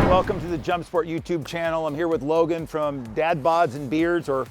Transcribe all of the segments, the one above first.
welcome to the JumpSport YouTube channel. I'm here with Logan from DadBodsAndBeards, or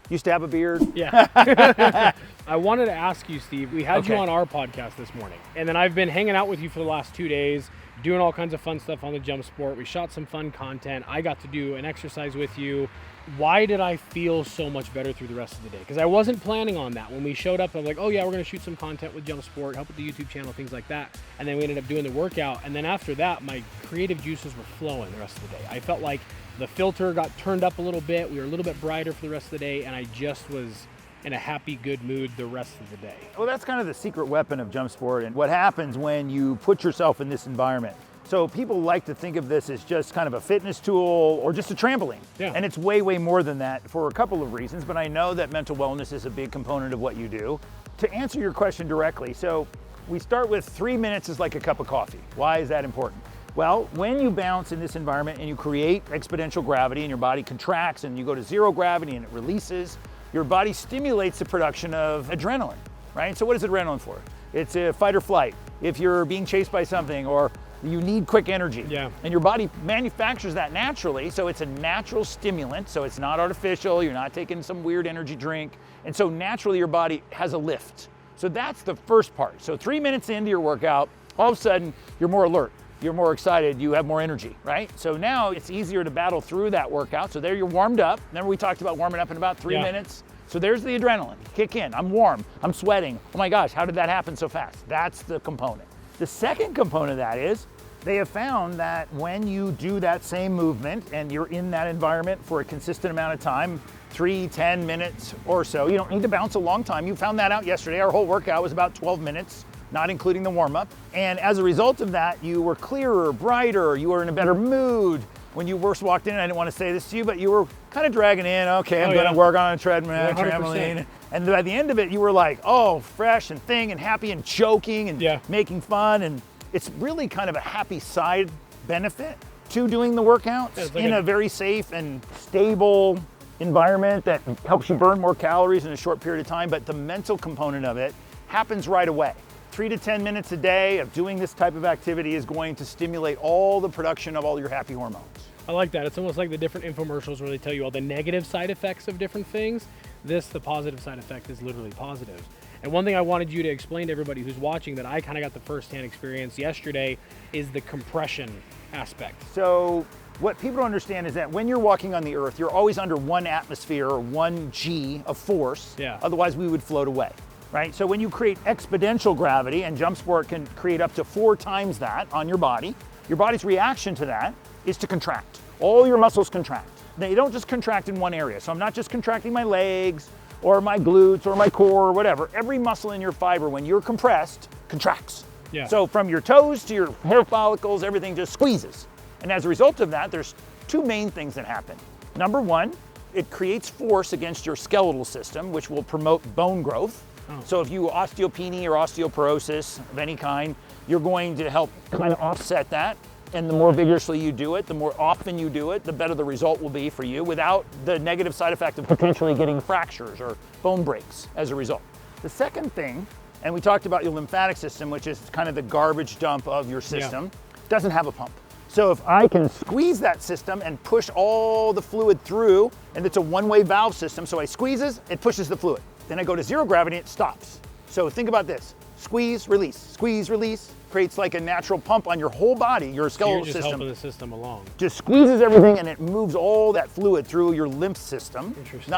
used to have a beard. Yeah. I wanted to ask you, Steve, we had you on our podcast this morning, and then I've been hanging out with you for the last 2 days, doing all kinds of fun stuff on the JumpSport. We shot some fun content. I got to do an exercise with you. Why did I feel so much better through the rest of the day? Because I wasn't planning on that. When we showed up, I was like, oh yeah, we're going to shoot some content with JumpSport, help with the YouTube channel, things like that. And then we ended up doing the workout. And then after that, my creative juices were flowing the rest of the day. I felt like the filter got turned up a little bit. We were a little bit brighter for the rest of the day. And I just was in a happy, good mood the rest of the day. Well, that's kind of the secret weapon of JumpSport and what happens when you put yourself in this environment. So people like to think of this as just kind of a fitness tool or just a trampoline. Yeah. And it's way, way more than that for a couple of reasons, but I know that mental wellness is a big component of what you do. To answer your question directly, so we start with 3 minutes is like a cup of coffee. Why is that important? Well, when you bounce in this environment and you create exponential gravity and your body contracts and you go to zero gravity and it releases, your body stimulates the production of adrenaline, right? So what is adrenaline for? It's a fight or flight. If you're being chased by something or you need quick energy. Yeah. And your body manufactures that naturally, so it's a natural stimulant, so it's not artificial, you're not taking some weird energy drink, and so naturally your body has a lift. So that's the first part. So 3 minutes into your workout, all of a sudden you're more alert, you're more excited, you have more energy, right? So now it's easier to battle through that workout. So there you're warmed up. Remember we talked about warming up in about 3 minutes? So there's the adrenaline, kick in, I'm warm, I'm sweating. Oh my gosh, how did that happen so fast? That's the component. The second component of that is they have found that when you do that same movement and you're in that environment for a consistent amount of time, 3-10 minutes or so, you don't need to bounce a long time. You found that out yesterday. Our whole workout was about 12 minutes, not including the warm-up. And as a result of that, you were clearer, brighter, you were in a better mood. When you first walked in, I didn't want to say this to you, but you were kind of dragging in, okay, I'm gonna work on a treadmill, trampoline. And by the end of it, you were like, oh, fresh and thing and happy and joking and making fun. And it's really kind of a happy side benefit to doing the workouts in a very safe and stable environment that helps you burn more calories in a short period of time. But the mental component of it happens right away. 3 to 10 minutes a day of doing this type of activity is going to stimulate all the production of all your happy hormones. I like that. It's almost like the different infomercials where they tell you all the negative side effects of different things. The positive side effect is literally positive. And one thing I wanted you to explain to everybody who's watching that I kind of got the firsthand experience yesterday is the compression aspect. So what people don't understand is that when you're walking on the earth, you're always under 1 atmosphere or 1 G of force. Yeah. Otherwise we would float away. Right? So when you create exponential gravity, and JumpSport can create up to 4 times that on your body's reaction to that is to contract. All your muscles contract. They don't just contract in one area. So I'm not just contracting my legs or my glutes or my core or whatever. Every muscle in your fiber, when you're compressed, contracts. Yeah. So from your toes to your hair follicles, everything just squeezes. And as a result of that, there's 2 main things that happen. Number 1, it creates force against your skeletal system, which will promote bone growth. So if you osteopenia or osteoporosis of any kind, you're going to help kind of offset that. And the more vigorously you do it, the more often you do it, the better the result will be for you without the negative side effect of potentially getting fractures or bone breaks as a result. The second thing, and we talked about your lymphatic system, which is kind of the garbage dump of your system, doesn't have a pump. So if I can squeeze that system and push all the fluid through, and it's a one-way valve system, so I squeezes, it pushes the fluid. Then I go to zero gravity, it stops. So think about this, squeeze, release, creates like a natural pump on your whole body, your skeletal system. You're just helping the system along. Just squeezes everything and it moves all that fluid through your lymph system,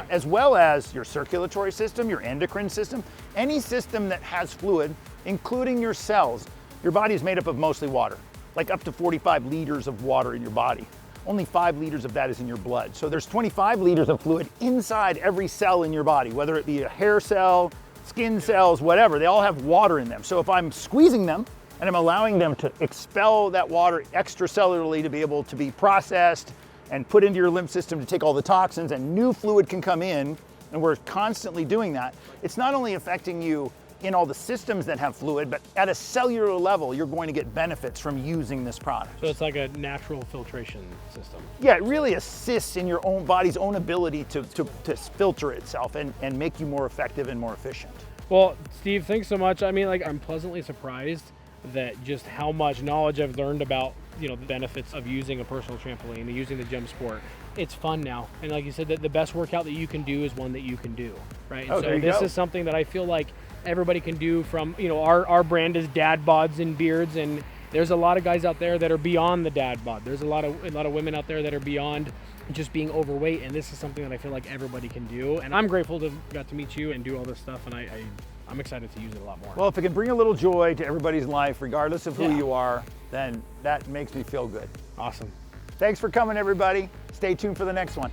as well as your circulatory system, your endocrine system, any system that has fluid, including your cells. Your body is made up of mostly water, like up to 45 liters of water in your body. Only 5 liters of that is in your blood. So there's 25 liters of fluid inside every cell in your body, whether it be a hair cell, skin cells, whatever, they all have water in them. So if I'm squeezing them and I'm allowing them to expel that water extracellularly to be able to be processed and put into your lymph system to take all the toxins, and new fluid can come in, and we're constantly doing that, it's not only affecting you in all the systems that have fluid, but at a cellular level, you're going to get benefits from using this product. So it's like a natural filtration system. Yeah, it really assists in your own body's own ability to filter itself and make you more effective and more efficient. Well, Steve, thanks so much. I mean, like, I'm pleasantly surprised that just how much knowledge I've learned about you know, the benefits of using a personal trampoline and using the JumpSport. It's fun now. And like you said, the best workout that you can do is one that you can do, right? Oh, And there so you this go. is something that I feel like everybody can do from, you know, our brand is DadBodsAndBeards, and there's a lot of guys out there that are beyond the dad bod. There's a lot of women out there that are beyond just being overweight, and this is something that I feel like everybody can do. And I'm grateful to got to meet you and do all this stuff, and I'm excited to use it a lot more. Well, if it can bring a little joy to everybody's life, regardless of who Yeah. you are, then that makes me feel good. Awesome. Thanks for coming, everybody. Stay tuned for the next one.